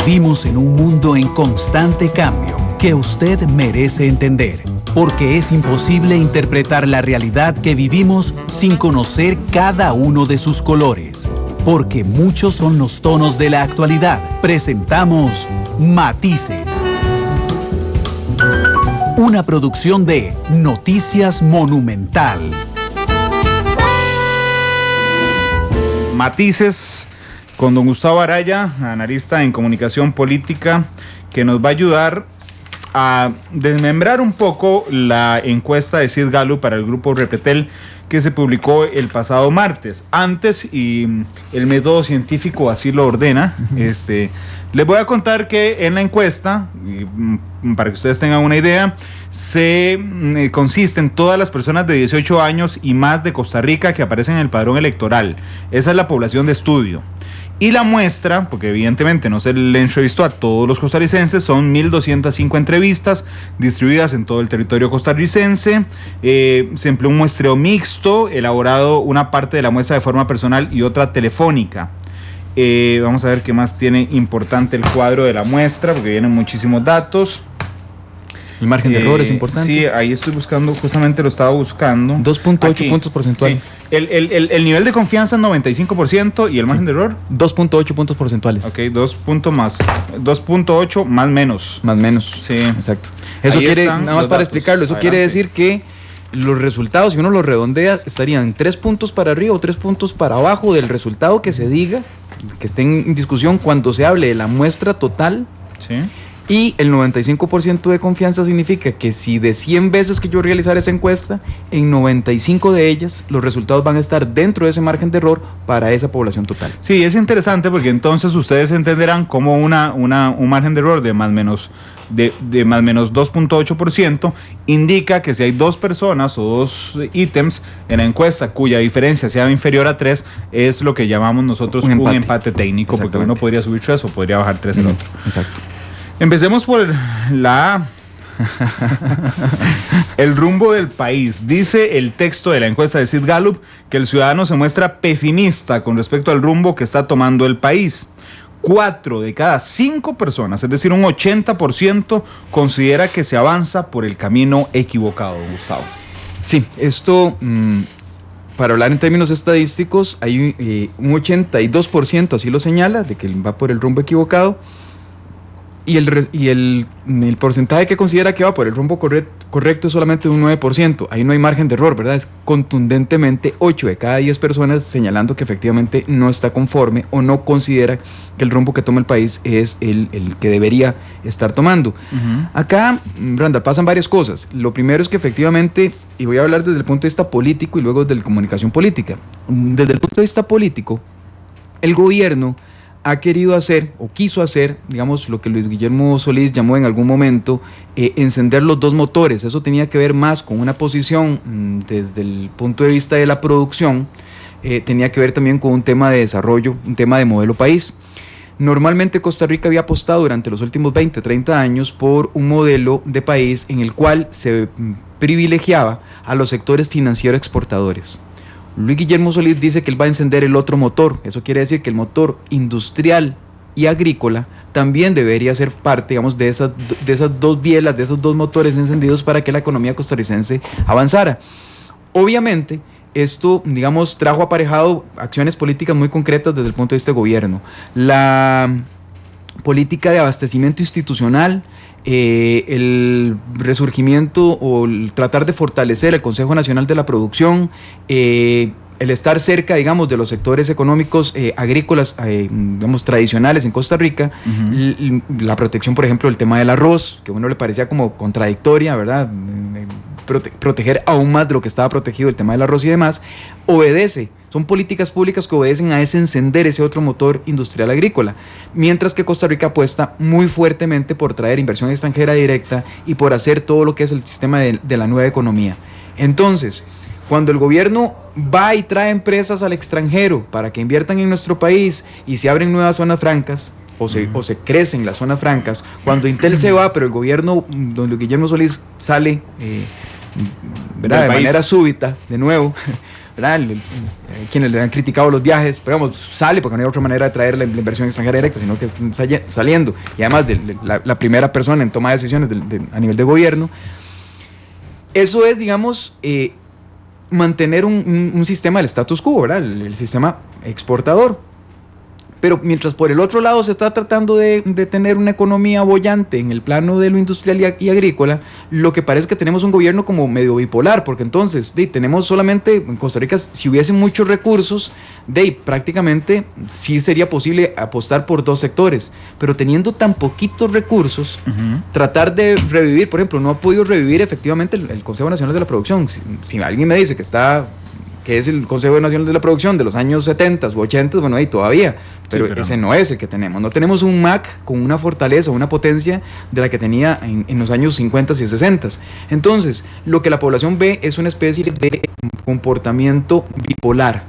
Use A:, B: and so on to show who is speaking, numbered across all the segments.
A: Vivimos en un mundo en constante cambio que usted merece entender, porque es imposible interpretar la realidad que vivimos sin conocer cada uno de sus colores. Porque muchos son los tonos de la actualidad. Presentamos Matices. Una producción de Noticias Monumental.
B: Matices con don Gustavo Araya, analista en comunicación política, que nos va a ayudar a desmembrar un poco la encuesta de Sid Gallup para el grupo Repretel que se publicó el pasado martes. Antes, y el método científico así lo ordena, les voy a contar que en la encuesta, para que ustedes tengan una idea, consiste en todas las personas de 18 años y más de Costa Rica que aparecen en el padrón electoral. Esa es la población de estudio. Y la muestra, porque evidentemente no se le entrevistó a todos los costarricenses, son 1.205 entrevistas distribuidas en todo el territorio costarricense. Se empleó un muestreo mixto, elaborado una parte de la muestra de forma personal y otra telefónica. Vamos a ver qué más tiene importante el cuadro de la muestra, porque vienen muchísimos datos.
C: El margen de error es importante.
B: Sí, ahí estoy buscando, justamente lo estaba buscando.
C: 2.8 puntos porcentuales.
B: Sí. El nivel de confianza es 95% y el margen de error
C: 2.8 puntos porcentuales.
B: Ok, 2.8 más menos.
C: Más menos.
B: Sí.
C: Exacto. Eso quiere, nada más para explicarlo, eso quiere decir que los resultados, si uno los redondea, estarían 3 puntos para arriba o 3 puntos para abajo del resultado que se diga, que esté en discusión cuando se hable de la muestra total.
B: Sí.
C: Y el 95% de confianza significa que si de 100 veces que yo realizara esa encuesta, en 95 de ellas los resultados van a estar dentro de ese margen de error para esa población total.
B: Sí, es interesante porque entonces ustedes entenderán cómo un margen de error de más menos 2.8% indica que si hay dos personas o dos ítems en la encuesta cuya diferencia sea inferior a 3, es lo que llamamos nosotros un empate técnico, porque uno podría subir 3 o podría bajar 3 el otro.
C: Exacto.
B: Empecemos por el rumbo del país. Dice el texto de la encuesta de Sid Gallup que el ciudadano se muestra pesimista con respecto al rumbo que está tomando el país. 4 de cada 5 personas, es decir, un 80%, considera que se avanza por el camino equivocado, Gustavo.
C: Sí, esto, para hablar en términos estadísticos, hay un 82%, así lo señala, de que va por el rumbo equivocado. Y el porcentaje que considera que va por el rumbo correcto es solamente un 9%. Ahí no hay margen de error, ¿verdad? Es contundentemente 8 de cada 10 personas señalando que efectivamente no está conforme o no considera que el rumbo que toma el país es el que debería estar tomando. Uh-huh. Acá, Randall, pasan varias cosas. Lo primero es que efectivamente, y voy a hablar desde el punto de vista político y luego desde la comunicación política. Desde el punto de vista político, el gobierno ha querido hacer o quiso hacer, digamos, lo que Luis Guillermo Solís llamó en algún momento encender los dos motores. Eso tenía que ver más con una posición desde el punto de vista de la producción, tenía que ver también con un tema de desarrollo, un tema de modelo país. Normalmente Costa Rica había apostado durante los últimos 20, 30 años por un modelo de país en el cual se privilegiaba a los sectores financieros exportadores. Luis Guillermo Solís dice que él va a encender el otro motor. Eso quiere decir que el motor industrial y agrícola también debería ser parte, digamos, de esas dos bielas, de esos dos motores encendidos para que la economía costarricense avanzara. Obviamente, esto, digamos, trajo aparejado acciones políticas muy concretas desde el punto de vista del gobierno. La política de abastecimiento institucional, el resurgimiento o el tratar de fortalecer el Consejo Nacional de la Producción, el estar cerca, digamos, de los sectores económicos agrícolas, digamos, tradicionales en Costa Rica, uh-huh. La protección, por ejemplo, del tema del arroz, que a uno le parecía como contradictoria, ¿verdad? Proteger aún más de lo que estaba protegido, el tema del arroz y demás, obedece. Son políticas públicas que obedecen a encender ese otro motor industrial agrícola, mientras que Costa Rica apuesta muy fuertemente por traer inversión extranjera directa y por hacer todo lo que es el sistema de la nueva economía. Entonces, cuando el gobierno va y trae empresas al extranjero para que inviertan en nuestro país y se abren nuevas zonas francas, o se crecen las zonas francas, cuando Intel se va, pero el gobierno, don Luis Guillermo Solís sale de manera súbita, de nuevo, ¿verdad? Quienes le han criticado los viajes, pero vamos, sale porque no hay otra manera de traer la inversión extranjera directa, sino que está saliendo, y además de la primera persona en toma de decisiones a nivel de gobierno. Eso es, digamos, mantener un sistema del status quo, ¿verdad? El sistema exportador. Pero mientras por el otro lado se está tratando de tener una economía boyante en el plano de lo industrial y agrícola, lo que parece que tenemos un gobierno como medio bipolar, porque entonces tenemos solamente en Costa Rica, si hubiesen muchos recursos, prácticamente sí sería posible apostar por dos sectores, pero teniendo tan poquitos recursos, tratar de revivir, por ejemplo, no ha podido revivir efectivamente el Consejo Nacional de la Producción. Si alguien me dice que es el Consejo Nacional de la Producción de los años 70 u 80, bueno, ahí todavía, pero ese no es el que tenemos. No tenemos un MAC con una fortaleza, una potencia de la que tenía en los años 50 y 60. Entonces, lo que la población ve es una especie de comportamiento bipolar.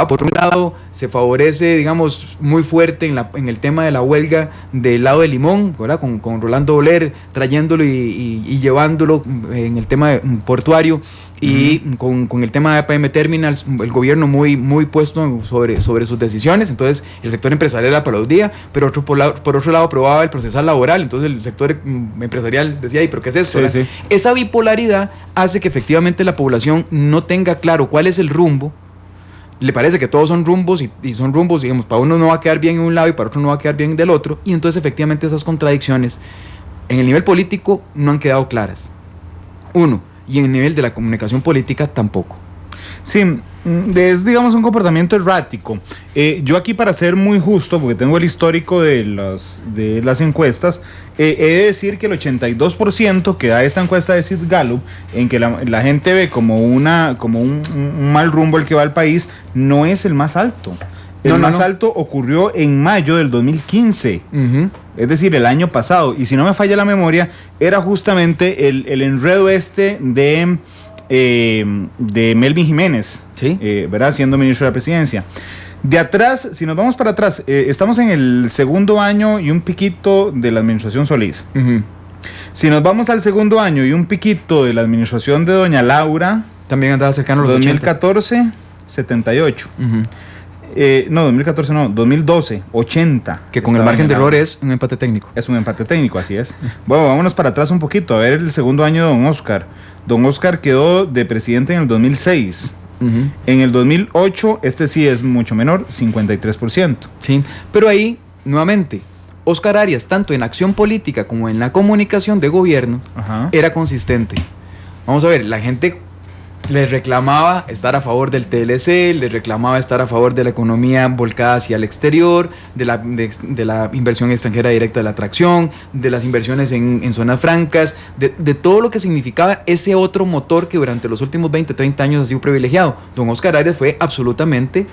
C: Por un lado, se favorece, digamos, muy fuerte en el tema de la huelga del lado de Limón, ¿verdad? Con Rolando Oler trayéndolo y llevándolo en el tema portuario, y con el tema de APM Terminals, el gobierno muy puesto sobre sus decisiones. Entonces el sector empresarial aplaudía, pero por otro lado aprobaba el procesal laboral. Entonces el sector empresarial decía, ¿pero qué es esto?
B: Sí.
C: Esa bipolaridad hace que efectivamente la población no tenga claro cuál es el rumbo. Le parece que todos son rumbos y son rumbos, digamos, para uno no va a quedar bien en un lado y para otro no va a quedar bien del otro, y entonces efectivamente esas contradicciones en el nivel político no han quedado claras. Uno, y en el nivel de la comunicación política tampoco.
B: Sí, es, digamos, un comportamiento errático. Yo aquí, para ser muy justo, porque tengo el histórico de las encuestas, he de decir que el 82% que da esta encuesta de Sid Gallup, en que la gente ve como un mal rumbo el que va al país, no es el más alto. El más alto ocurrió en mayo del 2015, es decir, el año pasado. Y si no me falla la memoria, era justamente el enredo de Melvin Jiménez, ¿sí? ¿Verdad? Siendo ministro de la presidencia. De atrás, si nos vamos para atrás, estamos en el segundo año y un piquito de la administración Solís. Si nos vamos al segundo año y un piquito de la administración de doña Laura,
C: también andaba cercano a los
B: 2014, 78. 2014 no, 2012, 80.
C: Que con el margen de error es un empate técnico.
B: Es un empate técnico, así es. Bueno, vámonos para atrás un poquito, a ver el segundo año de don Oscar. Don Oscar quedó de presidente en el 2006. En el 2008, este sí es mucho menor, 53%.
C: Sí, pero ahí, nuevamente, Oscar Arias, tanto en acción política como en la comunicación de gobierno, era consistente. Vamos a ver, la gente les reclamaba estar a favor del TLC, les reclamaba estar a favor de la economía volcada hacia el exterior, de la inversión extranjera directa de la atracción, de las inversiones en zonas francas, de todo lo que significaba ese otro motor que durante los últimos 20, 30 años ha sido privilegiado. Don Oscar Arias fue absolutamente,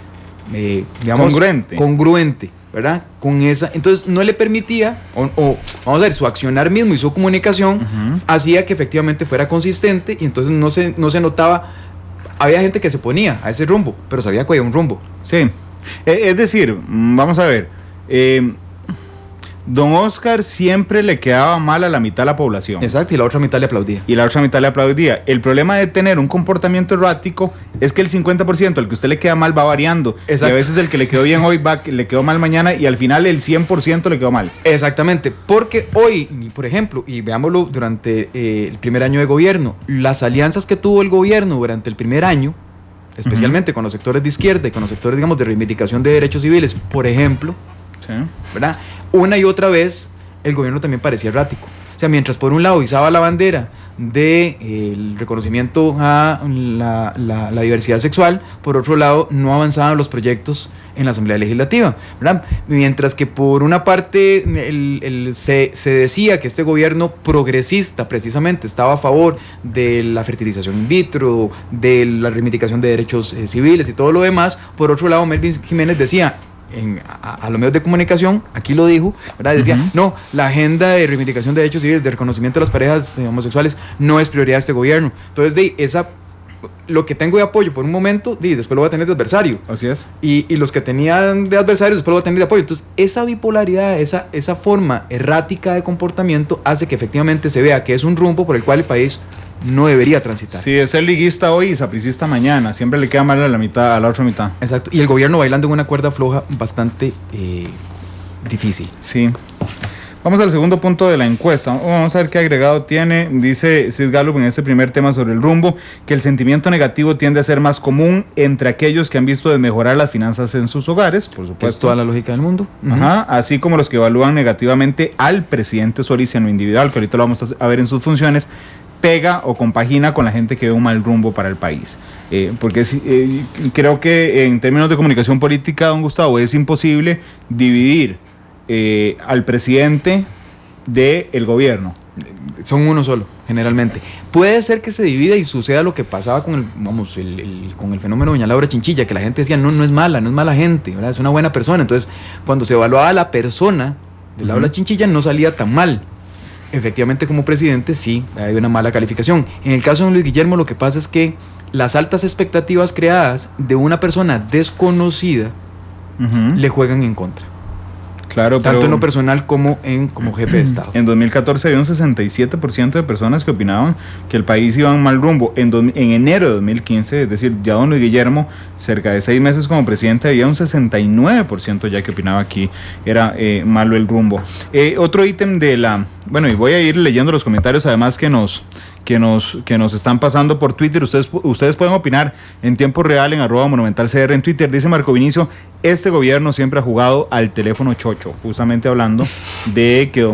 C: digamos, congruente, ¿verdad? Con esa, entonces no le permitía, vamos a ver, su accionar mismo y su comunicación hacía que efectivamente fuera consistente, y entonces no se notaba. Había gente que se ponía a ese rumbo, pero sabía que había un rumbo.
B: Sí, es decir, vamos a ver, don Oscar siempre le quedaba mal a la mitad de la población.
C: Exacto, y la otra mitad le aplaudía.
B: El problema de tener un comportamiento errático es que el 50% al que usted le queda mal va variando.
C: Exacto.
B: Y a veces el que le quedó bien hoy le quedó mal mañana, y al final el 100% le quedó mal.
C: Exactamente, porque hoy, por ejemplo, y veámoslo durante el primer año de gobierno, las alianzas que tuvo el gobierno durante el primer año, especialmente con los sectores de izquierda y con los sectores, digamos, de reivindicación de derechos civiles, por ejemplo, ¿verdad? Una y otra vez el gobierno también parecía errático. O sea, mientras por un lado izaba la bandera del reconocimiento a la diversidad sexual, por otro lado no avanzaban los proyectos en la Asamblea Legislativa, ¿verdad? Mientras que por una parte se decía que este gobierno progresista precisamente estaba a favor de la fertilización in vitro, de la reivindicación de derechos civiles y todo lo demás, por otro lado Melvin Jiménez decía, a los medios de comunicación, aquí lo dijo, ¿verdad? Decía, no, la agenda de reivindicación de derechos civiles, de reconocimiento de las parejas homosexuales no es prioridad de este gobierno. Entonces, lo que tengo de apoyo por un momento, después lo va a tener de adversario.
B: Así es.
C: Y los que tenían de adversarios, después lo va a tener de apoyo. Entonces, esa bipolaridad, esa forma errática de comportamiento hace que efectivamente se vea que es un rumbo por el cual el país no debería transitar.
B: Sí, es el liguista hoy y sapricista mañana. Siempre le queda mal a la mitad, a la otra mitad.
C: Exacto. Y el gobierno bailando en una cuerda floja bastante difícil.
B: Sí. Vamos al segundo punto de la encuesta. Vamos a ver qué agregado tiene. Dice Sid Gallup en este primer tema sobre el rumbo que el sentimiento negativo tiende a ser más común entre aquellos que han visto desmejorar las finanzas en sus hogares, por supuesto.
C: Es toda la lógica del mundo.
B: Ajá, así como los que evalúan negativamente al presidente Solís en lo individual, que ahorita lo vamos a ver en sus funciones, pega o compagina con la gente que ve un mal rumbo para el país. Porque creo que en términos de comunicación política, don Gustavo, es imposible dividir al presidente del gobierno.
C: Son uno solo, generalmente. Puede ser que se divida y suceda lo que pasaba con el fenómeno de doña Laura Chinchilla, que la gente decía, no es mala gente, ¿verdad? Es una buena persona. Entonces, cuando se evaluaba a la persona de Laura Chinchilla, no salía tan mal. Efectivamente, como presidente, sí, hay una mala calificación. En el caso de Luis Guillermo, lo que pasa es que las altas expectativas creadas de una persona desconocida le juegan en contra.
B: Claro,
C: tanto en lo personal como como jefe de Estado.
B: En 2014 había un 67% de personas que opinaban que el país iba en mal rumbo. En enero de 2015, es decir, ya don Luis Guillermo, cerca de 6 meses como presidente, había un 69% ya que opinaba aquí era malo el rumbo. Otro ítem de la... Bueno, y voy a ir leyendo los comentarios además que nos están pasando por Twitter. Ustedes pueden opinar en tiempo real en @monumentalcr en Twitter. Dice Marco Vinicio, este gobierno siempre ha jugado al teléfono chocho, justamente hablando de que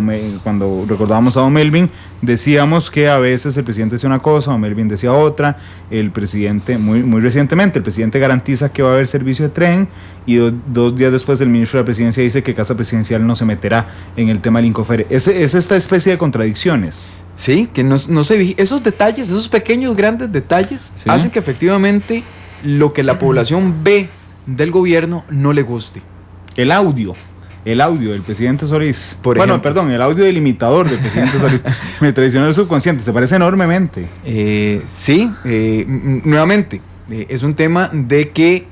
B: cuando recordábamos a don Melvin, decíamos que a veces el presidente decía una cosa, don Melvin decía otra. El presidente, muy recientemente, el presidente garantiza que va a haber servicio de tren y dos días después el ministro de la presidencia dice que Casa Presidencial no se meterá en el tema del Incofer. Es esta especie de contradicciones.
C: Sí, que no se esos detalles, esos pequeños, grandes detalles, sí, hacen que efectivamente lo que la población ve del gobierno no le guste.
B: El audio del presidente Solís. El audio del imitador del presidente Solís. Me traicionó el subconsciente, se parece enormemente.
C: Sí, nuevamente, es un tema de que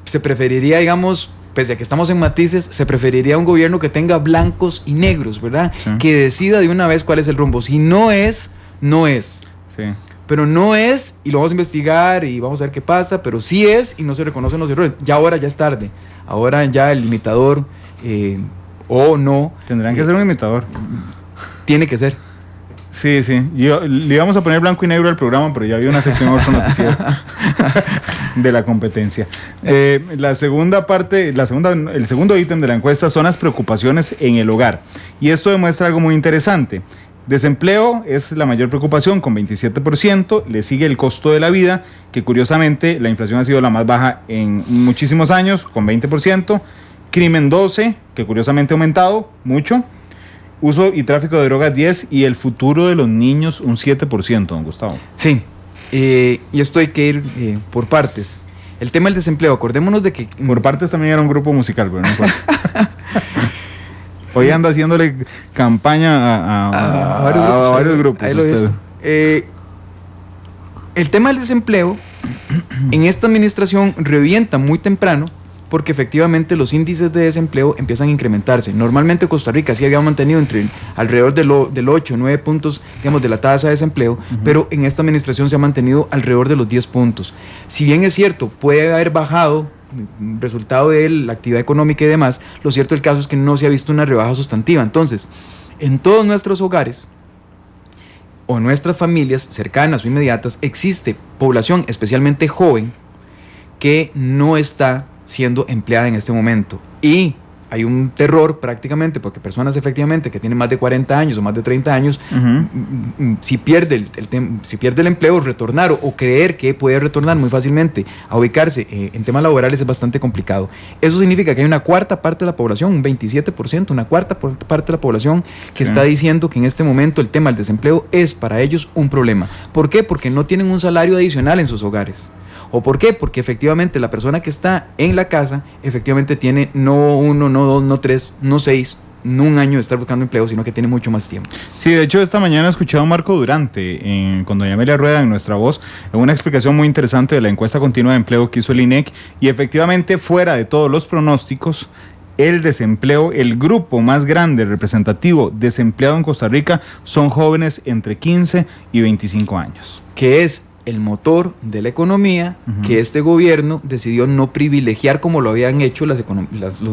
C: se preferiría, digamos, pese a que estamos en matices, se preferiría un gobierno que tenga blancos y negros, ¿verdad? Sí. Que decida de una vez cuál es el rumbo. Si no es, no es.
B: Sí.
C: Pero no es, y lo vamos a investigar y vamos a ver qué pasa, pero sí es y no se reconocen los errores. Ya ahora ya es tarde. Ahora ya el imitador, o no.
B: Tendrán que ser un imitador.
C: Tiene que ser.
B: Sí. Le íbamos a poner blanco y negro al programa, pero ya había una sección otro noticiero de la competencia. El segundo ítem de la encuesta son las preocupaciones en el hogar. Y esto demuestra algo muy interesante. Desempleo es la mayor preocupación con 27%, le sigue el costo de la vida, que curiosamente la inflación ha sido la más baja en muchísimos años, con 20%. Crimen 12%, que curiosamente ha aumentado mucho. Uso y tráfico de drogas 10% y el futuro de los niños un 7%, don Gustavo.
C: Sí, y esto hay que ir por partes. El tema del desempleo, acordémonos de que...
B: Por partes también era un grupo musical, pero no importa. Hoy anda haciéndole campaña a varios grupos.
C: El tema del desempleo en esta administración revienta muy temprano, porque efectivamente los índices de desempleo empiezan a incrementarse. Normalmente Costa Rica sí había mantenido alrededor del 8 o 9 puntos, digamos, de la tasa de desempleo, pero en esta administración se ha mantenido alrededor de los 10 puntos. Si bien es cierto, puede haber bajado resultado de la actividad económica y demás, lo cierto del caso es que no se ha visto una rebaja sustantiva. Entonces, en todos nuestros hogares o nuestras familias cercanas o inmediatas existe población especialmente joven que no está siendo empleada en este momento, y hay un terror prácticamente porque personas efectivamente que tienen más de 40 años o más de 30 años, si pierde el empleo, retornar o creer que puede retornar muy fácilmente a ubicarse en temas laborales es bastante complicado. Eso significa que hay una cuarta parte de la población, un 27%, una cuarta parte de la población que está diciendo que en este momento el tema del desempleo es para ellos un problema. ¿Por qué? Porque no tienen un salario adicional en sus hogares. ¿O por qué? Porque efectivamente la persona que está en la casa efectivamente tiene no 1, no 2, no 3, no 6, no un año de estar buscando empleo, sino que tiene mucho más tiempo.
B: Sí, de hecho esta mañana he escuchado a Marco Durante con doña Amelia Rueda en Nuestra Voz, en una explicación muy interesante de la encuesta continua de empleo que hizo el INEC, y efectivamente fuera de todos los pronósticos, el desempleo, el grupo más grande representativo desempleado en Costa Rica son jóvenes entre 15 y 25 años.
C: Que es el motor de la economía que este gobierno decidió no privilegiar como lo habían hecho los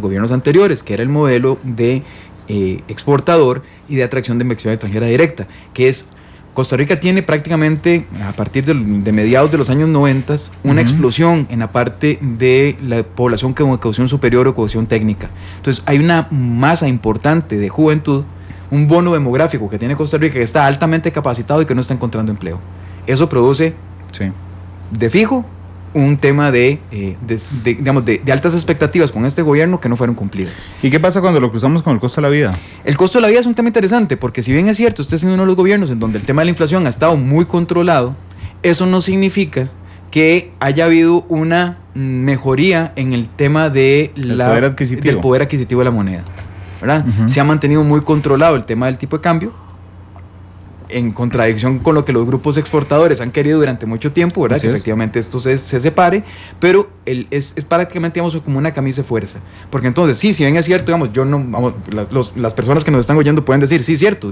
C: gobiernos anteriores, que era el modelo de exportador y de atracción de inversión extranjera directa, que es Costa Rica tiene prácticamente a partir de mediados de los años 90 una explosión en la parte de la población con educación superior o educación técnica. Entonces hay una masa importante de juventud, un bono demográfico que tiene Costa Rica que está altamente capacitado y que no está encontrando empleo. Eso produce de fijo un tema de altas expectativas con este gobierno que no fueron cumplidas.
B: ¿Y qué pasa cuando lo cruzamos con el costo de la vida?
C: El costo de la vida es un tema interesante porque si bien es cierto, usted es uno de los gobiernos en donde el tema de la inflación ha estado muy controlado, eso no significa que haya habido una mejoría en el tema de del poder adquisitivo de la moneda, ¿verdad? Se ha mantenido muy controlado el tema del tipo de cambio, en contradicción con lo que los grupos exportadores han querido durante mucho tiempo, ¿verdad? Que efectivamente esto se separe, pero es prácticamente, digamos, como una camisa de fuerza. Porque entonces, si bien es cierto, digamos, las personas que nos están oyendo pueden decir, sí, es cierto,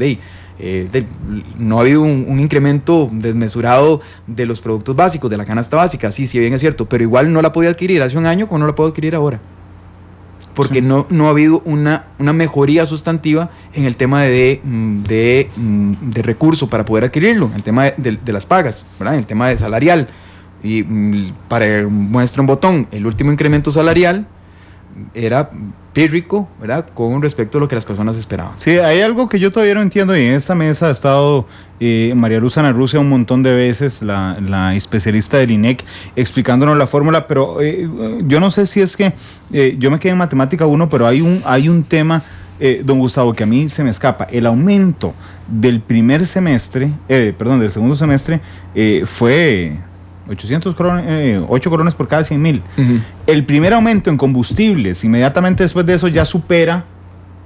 C: no ha habido un incremento desmesurado de los productos básicos, de la canasta básica, sí, bien es cierto, pero igual no la podía adquirir hace un año como no la puedo adquirir ahora. Porque no ha habido una mejoría sustantiva en el tema de recurso para poder adquirirlo, en el tema de las pagas, ¿verdad? En el tema de salarial. Y para muestra un botón, el último incremento salarial era pírrico, ¿verdad? Con respecto a lo que las personas esperaban.
B: Sí, hay algo que yo todavía no entiendo y en esta mesa ha estado María Luz Ana Rusia un montón de veces, la especialista del INEC, explicándonos la fórmula, pero yo no sé si es que yo me quedé en matemática 1, pero hay un tema, don Gustavo, que a mí se me escapa. El aumento del del segundo semestre fue 8 colones por cada 100,000. El primer aumento en combustibles, inmediatamente después de eso, ya supera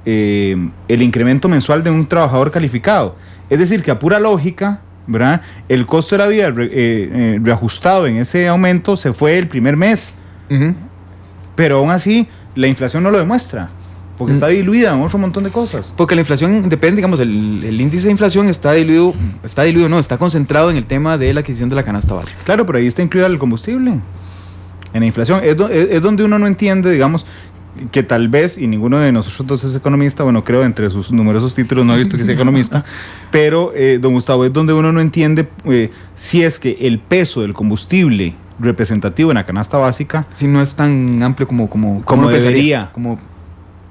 B: el incremento mensual de un trabajador calificado. Es decir, que a pura lógica, ¿verdad?, el costo de la vida reajustado en ese aumento se fue el primer mes. Pero aún así, la inflación no lo demuestra, porque está diluida en otro montón de cosas.
C: Porque la inflación depende, digamos, el índice de inflación está concentrado en el tema de la adquisición de la canasta básica.
B: Claro, pero ahí está incluido el combustible. En la inflación es donde uno no entiende, digamos, que tal vez, y ninguno de nosotros dos es economista, bueno, creo entre sus numerosos títulos no he visto que sea economista, pero, don Gustavo, es donde uno no entiende si es que el peso del combustible representativo en la canasta básica,
C: si no es tan amplio como
B: debería.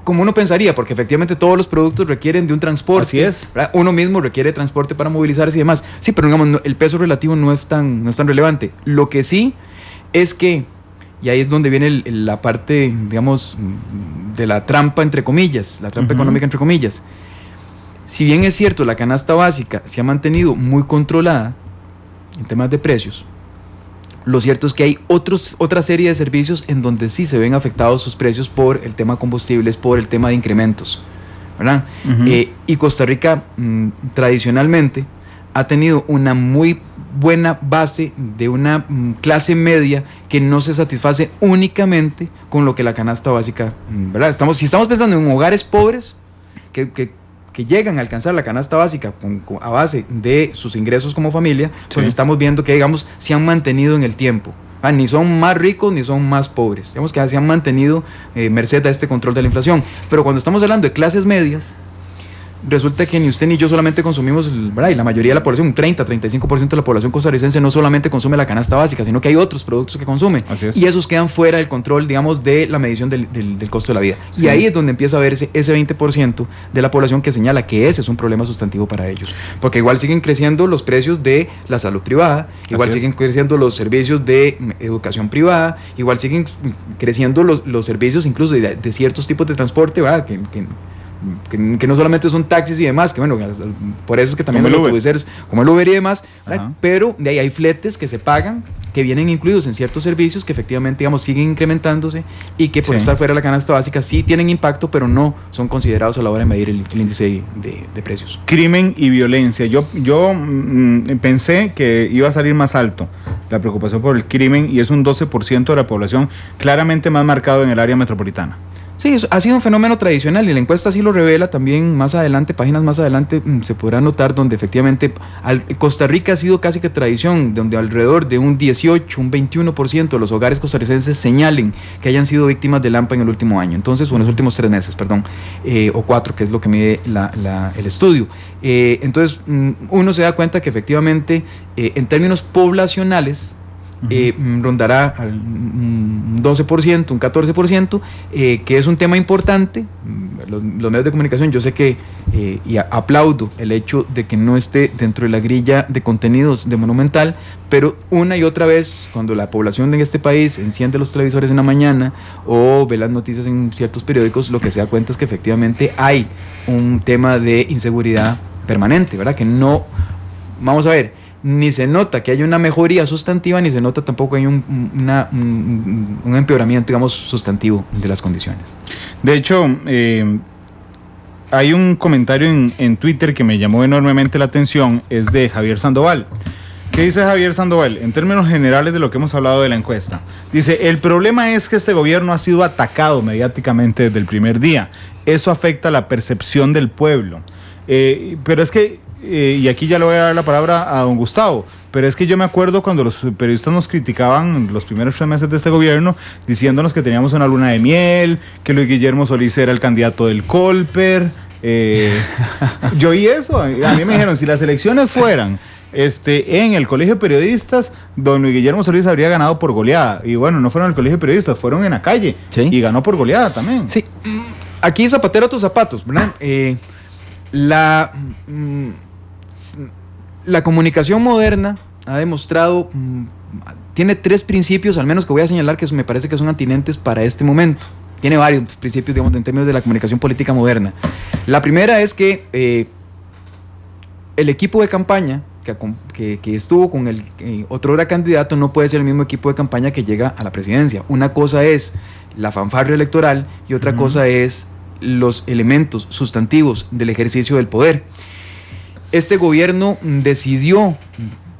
C: Como uno pensaría, porque efectivamente todos los productos requieren de un transporte.
B: Así es.
C: ¿Verdad? Uno mismo requiere transporte para movilizarse y demás. Sí, pero digamos, el peso relativo no es tan relevante. Lo que sí es que, y ahí es donde viene la parte, digamos, de la trampa entre comillas, la trampa económica entre comillas. Si bien es cierto, la canasta básica se ha mantenido muy controlada en temas de precios, lo cierto es que hay otra serie de servicios en donde sí se ven afectados sus precios por el tema combustibles, por el tema de incrementos, ¿verdad? Y Costa Rica tradicionalmente ha tenido una muy buena base de una clase media que no se satisface únicamente con lo que la canasta básica, ¿verdad? Si estamos pensando en hogares pobres que llegan a alcanzar la canasta básica a base de sus ingresos como familia, pues estamos viendo que, digamos, se han mantenido en el tiempo. Ni son más ricos ni son más pobres. Digamos que se han mantenido merced a este control de la inflación. Pero cuando estamos hablando de clases medias, resulta que ni usted ni yo solamente consumimos, ¿verdad? Y la mayoría de la población, un 30-35% de la población costarricense no solamente consume la canasta básica, sino que hay otros productos que consume. Y esos quedan fuera del control, digamos, de la medición del costo de la vida. Sí. Y ahí es donde empieza a verse ese 20% de la población que señala que ese es un problema sustantivo para ellos. Porque igual siguen creciendo los precios de la salud privada, igual siguen creciendo los servicios de educación privada, igual siguen creciendo los servicios incluso de ciertos tipos de transporte, ¿verdad? Que no solamente son taxis y demás, que bueno, por eso es que también los autobuseros, como el Uber y demás, pero de ahí hay fletes que se pagan, que vienen incluidos en ciertos servicios que efectivamente, digamos, siguen incrementándose y que por estar fuera de la canasta básica sí tienen impacto, pero no son considerados a la hora de medir el índice de precios.
B: Crimen y violencia. Yo pensé que iba a salir más alto la preocupación por el crimen y es un 12% de la población, claramente más marcado en el área metropolitana.
C: Sí, ha sido un fenómeno tradicional y la encuesta sí lo revela también más adelante, páginas más adelante se podrá notar donde efectivamente Costa Rica ha sido casi que tradición, donde alrededor de un 18, un 21% de los hogares costarricenses señalen que hayan sido víctimas del AMPA en el último año, entonces, o en los últimos 3 meses, perdón, o 4, que es lo que mide el estudio. Entonces, uno se da cuenta que efectivamente, en términos poblacionales, rondará un 12%, un 14%, que es un tema importante. Los medios de comunicación, yo sé que, y aplaudo el hecho de que no esté dentro de la grilla de contenidos de Monumental, pero una y otra vez, cuando la población de este país enciende los televisores en la mañana o ve las noticias en ciertos periódicos, lo que se da cuenta es que efectivamente hay un tema de inseguridad permanente, ¿verdad? Que no, vamos a ver, ni se nota que haya una mejoría sustantiva, ni se nota tampoco que hay un empeoramiento, digamos, sustantivo de las condiciones.
B: De hecho, hay un comentario en Twitter que me llamó enormemente la atención, es de Javier Sandoval. ¿Qué dice Javier Sandoval? En términos generales de lo que hemos hablado de la encuesta. Dice, el problema es que este gobierno ha sido atacado mediáticamente desde el primer día. Eso afecta la percepción del pueblo. Pero es que, y aquí ya le voy a dar la palabra a don Gustavo, pero es que yo me acuerdo cuando los periodistas nos criticaban los primeros 3 meses de este gobierno, diciéndonos que teníamos una luna de miel, que Luis Guillermo Solís era el candidato del Colper. Yo oí eso, a mí me dijeron, si las elecciones fueran en el colegio de periodistas, don Luis Guillermo Solís habría ganado por goleada. Y bueno, no fueron al colegio de periodistas, fueron en la calle, ¿sí? Y ganó por goleada también. Sí,
C: aquí zapatero a tus zapatos, ¿verdad? La comunicación moderna ha demostrado, tiene 3 principios, al menos que voy a señalar, que me parece que son atinentes para este momento. Tiene varios principios, digamos, en términos de la comunicación política moderna. La primera es que el equipo de campaña que estuvo con el otrora candidato no puede ser el mismo equipo de campaña que llega a la presidencia. Una cosa es la fanfarria electoral y otra cosa es los elementos sustantivos del ejercicio del poder. Este gobierno decidió,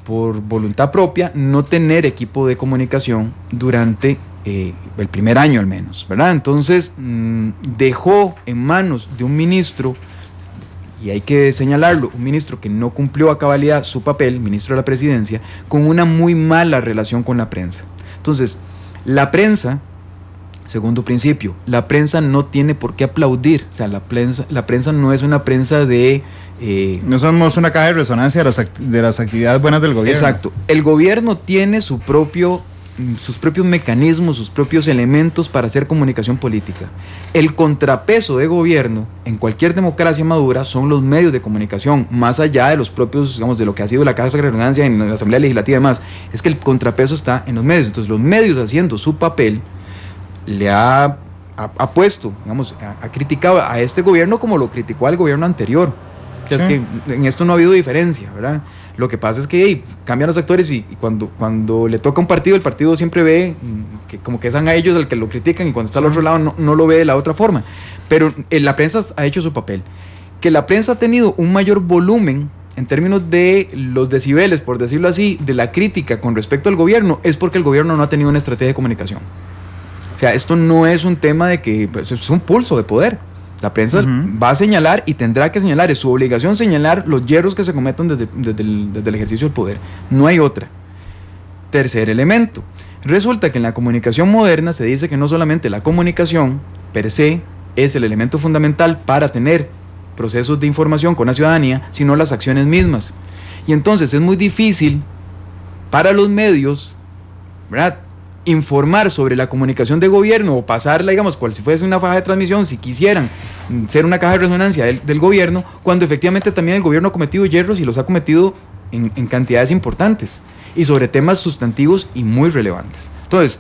C: por voluntad propia, no tener equipo de comunicación durante el primer año al menos, ¿verdad? Entonces dejó en manos de un ministro, y hay que señalarlo, un ministro que no cumplió a cabalidad su papel, ministro de la presidencia, con una muy mala relación con la prensa. Entonces, la prensa, segundo principio, la prensa no tiene por qué aplaudir. O sea, la prensa no es una prensa de...
B: no somos una caja de resonancia de las actividades buenas del gobierno.
C: Exacto. El gobierno tiene sus propios mecanismos, sus propios elementos para hacer comunicación política. El contrapeso de gobierno en cualquier democracia madura son los medios de comunicación, más allá de los propios, digamos, de lo que ha sido la caja de resonancia en la Asamblea Legislativa y demás. Es que el contrapeso está en los medios. Entonces, los medios haciendo su papel le ha puesto, digamos, ha criticado a este gobierno como lo criticó al gobierno anterior. O sea, sí. Es que en esto no ha habido diferencia, ¿verdad? Lo que pasa es que cambian los actores y cuando le toca un partido, el partido siempre ve que como que es a ellos el que lo critican, y cuando está al otro lado no lo ve de la otra forma. Pero la prensa ha hecho su papel. Que la prensa ha tenido un mayor volumen en términos de los decibeles, por decirlo así, de la crítica con respecto al gobierno, es porque el gobierno no ha tenido una estrategia de comunicación. O sea, esto no es un tema de que, pues, es un pulso de poder. La prensa va a señalar y tendrá que señalar, es su obligación señalar los yerros que se cometan desde el ejercicio del poder. No hay otra. Tercer elemento. Resulta que en la comunicación moderna se dice que no solamente la comunicación per se es el elemento fundamental para tener procesos de información con la ciudadanía, sino las acciones mismas. Y entonces es muy difícil para los medios, ¿verdad?, informar sobre la comunicación de gobierno o pasarla, digamos, cual si fuese una faja de transmisión, si quisieran ser una caja de resonancia del gobierno, cuando efectivamente también el gobierno ha cometido yerros y los ha cometido en cantidades importantes y sobre temas sustantivos y muy relevantes. Entonces,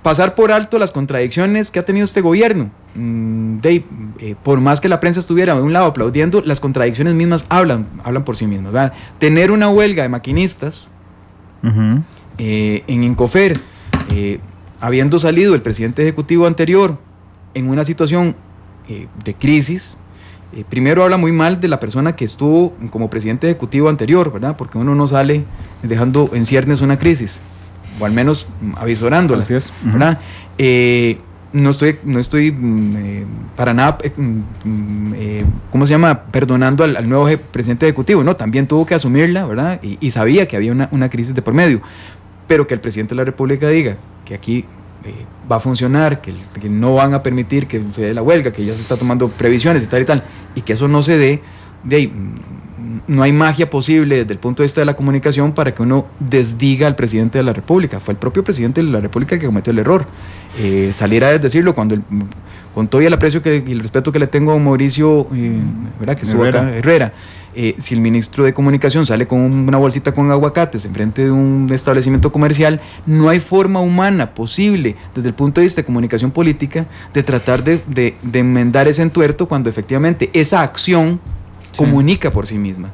C: pasar por alto las contradicciones que ha tenido este gobierno, por más que la prensa estuviera de un lado aplaudiendo, las contradicciones mismas hablan por sí mismas, ¿verdad? Tener una huelga de maquinistas en Incofer, habiendo salido el presidente ejecutivo anterior en una situación de crisis, primero habla muy mal de la persona que estuvo como presidente ejecutivo anterior, ¿verdad? Porque uno no sale dejando en ciernes una crisis, o al menos avisorándola,
B: así es,
C: ¿verdad? no estoy para nada, ¿cómo se llama?, perdonando al nuevo presidente ejecutivo. No, también tuvo que asumirla, ¿verdad? Y sabía que había una crisis de por medio. Pero que el presidente de la República diga que aquí va a funcionar, que no van a permitir que se dé la huelga, que ya se está tomando previsiones y tal, y que eso no se dé, de ahí, no hay magia posible desde el punto de vista de la comunicación para que uno desdiga al presidente de la República. Fue el propio presidente de la República el que cometió el error. Salir a decirlo cuando con todo el aprecio y el respeto que le tengo a Mauricio, ¿verdad?, que estuvo acá, Herrera. Si el ministro de Comunicación sale con una bolsita con aguacates enfrente de un establecimiento comercial, no hay forma humana posible, desde el punto de vista de comunicación política, de tratar de enmendar ese entuerto cuando efectivamente esa acción comunica por sí misma.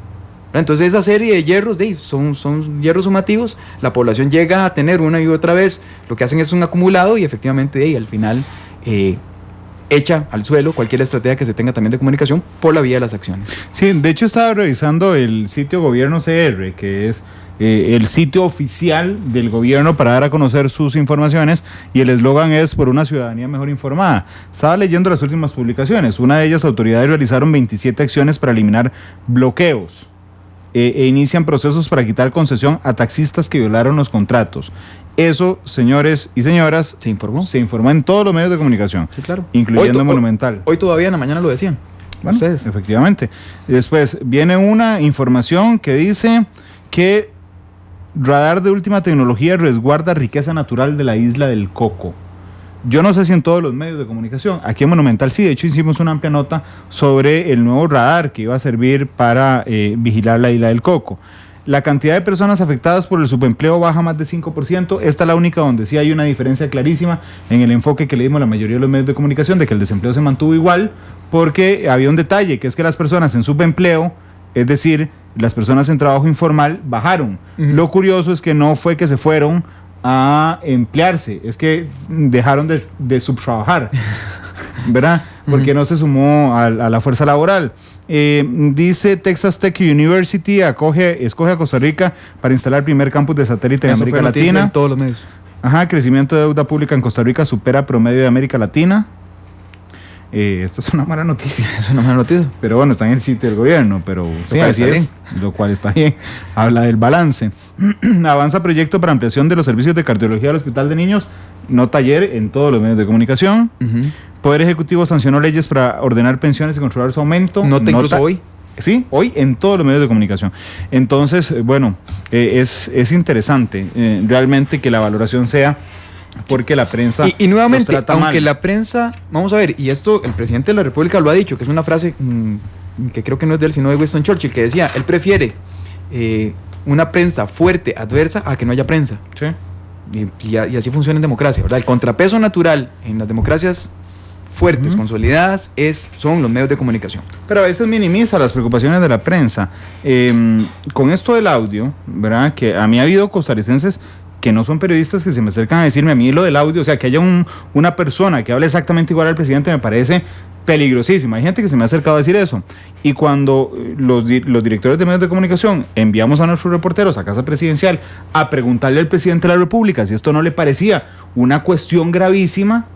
C: Entonces esa serie de hierros son hierros sumativos, la población llega a tener una y otra vez, lo que hacen es un acumulado y efectivamente al final echa al suelo cualquier estrategia que se tenga también de comunicación por la vía de las acciones.
B: Sí, de hecho estaba revisando el sitio Gobierno CR, que es el sitio oficial del gobierno para dar a conocer sus informaciones, y el eslogan es por una ciudadanía mejor informada. Estaba leyendo las últimas publicaciones. Una de ellas, autoridades realizaron 27 acciones para eliminar bloqueos e inician procesos para quitar concesión a taxistas que violaron los contratos. Eso, señores y señoras, se informó en todos los medios de comunicación, sí, claro, incluyendo Monumental.
C: Hoy todavía en la mañana lo decían.
B: Bueno, ustedes. Efectivamente. Después viene una información que dice que radar de última tecnología resguarda riqueza natural de la isla del Coco. Yo no sé si en todos los medios de comunicación, aquí en Monumental sí, de hecho hicimos una amplia nota sobre el nuevo radar que iba a servir para vigilar la isla del Coco. La cantidad de personas afectadas por el subempleo baja más de 5%. Esta es la única donde sí hay una diferencia clarísima en el enfoque que le dimos a la mayoría de los medios de comunicación, de que el desempleo se mantuvo igual, porque había un detalle, que es que las personas en subempleo, es decir, las personas en trabajo informal, bajaron. Lo curioso es que no fue que se fueron a emplearse, es que dejaron de subtrabajar, ¿verdad? Porque no se sumó a la fuerza laboral. Dice Texas Tech University escoge a Costa Rica para instalar el primer campus de satélite en América Latina.
C: En todos los medios.
B: Crecimiento de deuda pública en Costa Rica supera promedio de América Latina. Esto es una mala noticia.
C: Es una mala noticia.
B: Pero bueno, está en el sitio del gobierno, pero sí, así es, lo cual está bien. Habla del balance. Avanza proyecto para ampliación de los servicios de cardiología del Hospital de Niños. Nota ayer en todos los medios de comunicación. Poder Ejecutivo sancionó leyes para ordenar pensiones y controlar su aumento.
C: Nota incluso hoy.
B: Sí, hoy en todos los medios de comunicación. Entonces, bueno, es interesante realmente que la valoración sea porque la prensa
C: y nuevamente, aunque mal. La prensa, vamos a ver, y esto el presidente de la República lo ha dicho, que es una frase que creo que no es de él, sino de Winston Churchill, que decía, él prefiere una prensa fuerte, adversa, a que no haya prensa.
B: Sí.
C: Y así funciona en democracia, ¿verdad? El contrapeso natural en las democracias fuertes, consolidadas, son los medios de comunicación.
B: Pero a veces minimiza las preocupaciones de la prensa. Con esto del audio, ¿verdad? Que a mí ha habido costarricenses que no son periodistas que se me acercan a decirme a mí lo del audio, o sea, que haya una persona que hable exactamente igual al presidente me parece peligrosísimo. Hay gente que se me ha acercado a decir eso. Y cuando los directores de medios de comunicación enviamos a nuestros reporteros a Casa Presidencial a preguntarle al presidente de la República si esto no le parecía una cuestión gravísima,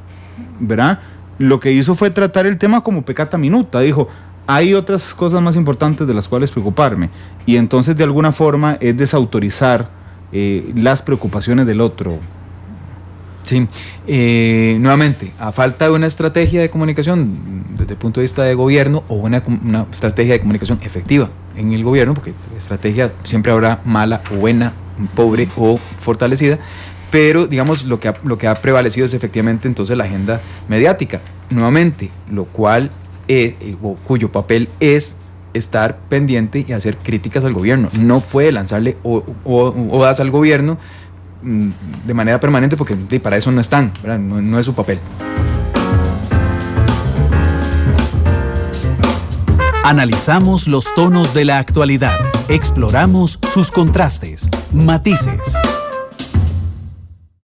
B: ¿verdad? Lo que hizo fue tratar el tema como pecata minuta. Dijo, hay otras cosas más importantes de las cuales preocuparme. Y entonces de alguna forma es desautorizar las preocupaciones del otro.
C: Sí, nuevamente, a falta de una estrategia de comunicación desde el punto de vista de gobierno o una estrategia de comunicación efectiva en el gobierno, porque estrategia siempre habrá mala o buena, pobre o fortalecida, pero digamos lo que ha prevalecido es efectivamente entonces la agenda mediática, nuevamente, lo cual cuyo papel es estar pendiente y hacer críticas al gobierno. No puede lanzarle odas al gobierno de manera permanente porque para eso no están, ¿verdad? No es su papel.
A: Analizamos los tonos de la actualidad, exploramos sus contrastes, matices.